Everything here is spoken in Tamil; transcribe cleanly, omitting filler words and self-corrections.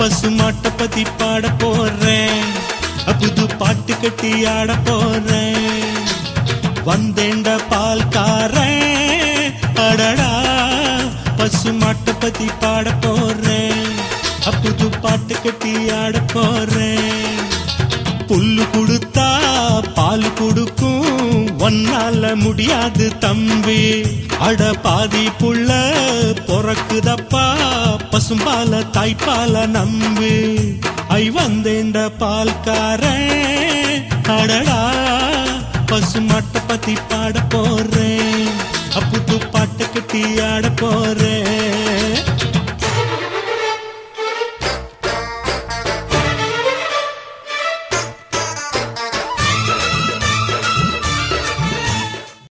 பசுமாட்ட பத்தி பாட போறேன், புது பாட்டு கட்டி ஆட போறேன். வந்தேண்ட பால்காரன் அடடா, பசுமாட்ட பத்தி பாட போறேன், புது பாட்டு கட்டி ஆட போறேன். புல்லு கொடுத்தா பால் கொடுக்கும், ஒன்னால முடியாது தம்பி. அட பாதி புள்ள பொறக்குதப்பா, பசும்பால தாய்ப்பால நம்பு. ஐ வந்தேண்ட பால்காரன் அடடா, பசுமாட்ட பத்தி பாட போறேன், புது பாட்டு கட்டி ஆட போறேன்.